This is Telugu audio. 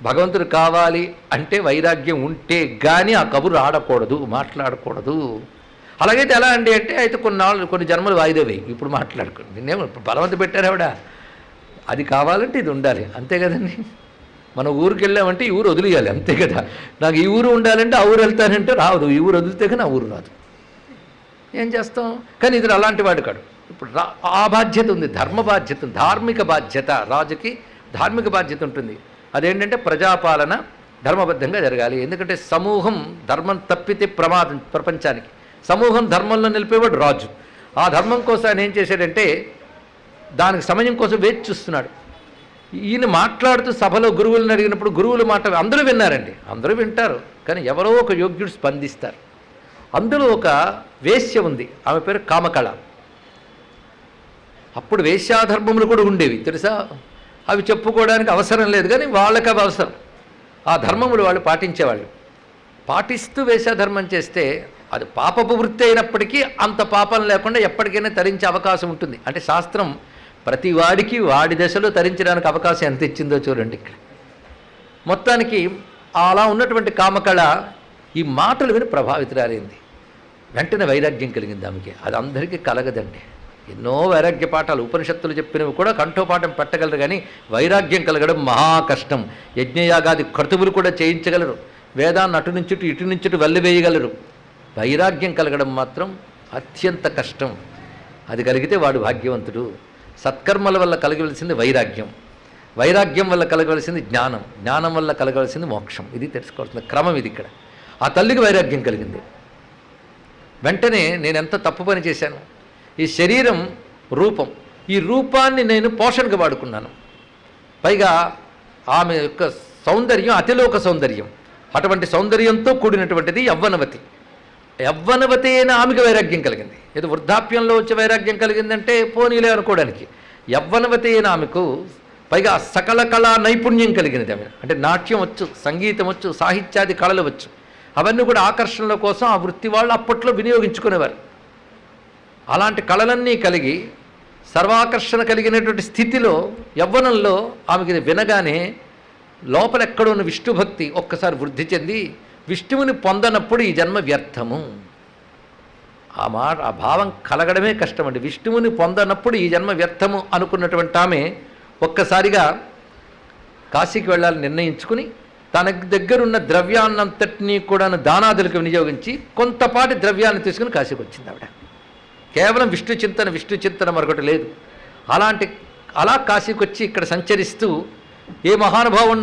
భగవంతుడు కావాలి అంటే వైరాగ్యం ఉంటే కానీ ఆ కబురు ఆడకూడదు, మాట్లాడకూడదు. అలాగైతే ఎలా అండి అంటే అయితే కొన్ని జన్మలు వాయిదా వేయి, ఇప్పుడు మాట్లాడుకోండి. నిన్నేమో బలవంత పెట్టారు ఆవిడ. అది కావాలంటే ఇది ఉండాలి, అంతే కదండి. మన ఊరికి వెళ్ళామంటే ఈ ఊరు వదిలేయాలి, అంతే కదా. నాకు ఈ ఊరు ఉండాలంటే ఆ ఊరు వెళ్తానంటే రాదు, ఈ ఊరు వదిలితే కానీ ఆ ఊరు రాదు. ఏం చేస్తాం? కానీ ఇతడు అలాంటి వాడు కాడు. ఇప్పుడు ఆ బాధ్యత ఉంది, ధర్మ బాధ్యత, ధార్మిక బాధ్యత. రాజుకి ధార్మిక బాధ్యత ఉంటుంది. అదేంటంటే ప్రజాపాలన ధర్మబద్ధంగా జరగాలి. ఎందుకంటే సమూహం ధర్మం తప్పితే ప్రమాదం ప్రపంచానికి. సమూహం ధర్మంలో నిలిపేవాడు రాజు. ఆ ధర్మం కోసం ఆయన ఏం చేశాడంటే దానికి సమయం కోసం వేచి చూస్తున్నాడు. ఈయన మాట్లాడుతూ సభలో గురువులను అడిగినప్పుడు గురువుల మాట అందరూ విన్నారండి, అందరూ వింటారు. కానీ ఎవరో ఒక యోగ్యుడు స్పందిస్తారు. అందులో ఒక వేశ్య ఉంది, ఆమె పేరు కామకళ. అప్పుడు వేశ్యాధర్మములు కూడా ఉండేవి తెలుసా. అవి చెప్పుకోవడానికి అవసరం లేదు, కానీ వాళ్ళకి అవి అవసరం. ఆ ధర్మములు వాళ్ళు పాటించేవాళ్ళు. పాటిస్తూ వేశ్యాధర్మం చేస్తే అది పాపపు వృత్తి అయినప్పటికీ అంత పాపం లేకుండా ఎప్పటికైనా తరించే అవకాశం ఉంటుంది. అంటే శాస్త్రం ప్రతి వాడికి వాడి దశలో తరించడానికి అవకాశం ఎంత ఇచ్చిందో చూడండి ఇక్కడ. మొత్తానికి అలా ఉన్నటువంటి కామకళ ఈ మాటలు విని ప్రభావితురాలైంది. వెంటనే వైరాగ్యం కలిగింది ఆమెకి. అది అందరికీ కలగదండి. ఎన్నో వైరాగ్య పాఠాలు ఉపనిషత్తులు చెప్పినవి కూడా కంఠోపాఠం పెట్టగలరు, కానీ వైరాగ్యం కలగడం మహా కష్టం. యజ్ఞయాగాది క్రతువులు కూడా చేయించగలరు, వేదాన్ని అటు నుంచి ఇటు నుంచి వెళ్ళివేయగలరు. వైరాగ్యం కలగడం మాత్రం అత్యంత కష్టం. అది కలిగితే వాడు భాగ్యవంతుడు. సత్కర్మల వల్ల కలగవలసింది వైరాగ్యం, వైరాగ్యం వల్ల కలగవలసింది జ్ఞానం, జ్ఞానం వల్ల కలగవలసింది మోక్షం. ఇది తెలుసుకోవాల్సిన క్రమం ఇది ఇక్కడ. ఆ తల్లికి వైరాగ్యం కలిగింది. వెంటనే నేను ఎంత తప్పు పని చేశాను, ఈ శరీరం రూపం, ఈ రూపాన్ని నేను పోషణగా వాడుకున్నాను. పైగా ఆమె యొక్క సౌందర్యం అతిలోక సౌందర్యం, అటువంటి సౌందర్యంతో కూడినటువంటిది యవ్వనవతి. యవ్వనవతి అయిన ఆమెకు వైరాగ్యం కలిగింది. ఏదో వృద్ధాప్యంలో వచ్చే వైరాగ్యం కలిగిందంటే పోనీలే అనుకోవడానికి. యవ్వనవతి అయిన ఆమెకు పైగా సకల కళా నైపుణ్యం కలిగినది. ఆమె అంటే నాట్యం వచ్చు, సంగీతం వచ్చు, సాహిత్యాది కళలు వచ్చు. అవన్నీ కూడా ఆకర్షణల కోసం ఆ వృత్తి వాళ్ళు అప్పట్లో వినియోగించుకునేవారు. అలాంటి కళలన్నీ కలిగి సర్వాకర్షణ కలిగినటువంటి స్థితిలో యవ్వనంలో ఆమెకి వినగానే లోపల ఎక్కడో ఉన్న విష్ణుభక్తి ఒక్కసారి వృద్ధి చెంది విష్ణువుని పొందనప్పుడు ఈ జన్మ వ్యర్థము. ఆ భావం కలగడమే కష్టమండి. విష్ణువుని పొందనప్పుడు ఈ జన్మ వ్యర్థము అనుకున్నటువంటి ఆమె ఒక్కసారిగా కాశీకి వెళ్ళాలని నిర్ణయించుకుని తన దగ్గరున్న ద్రవ్యాన్నంతటినీ కూడా దానాదులకు వినియోగించి కొంతపాటి ద్రవ్యాన్ని తీసుకుని కాశీకి వచ్చింది ఆవిడ. కేవలం విష్ణు చింతన మరొకటి లేదు. అలా కాశీకి వచ్చి ఇక్కడ సంచరిస్తూ ఏ మహానుభావుడు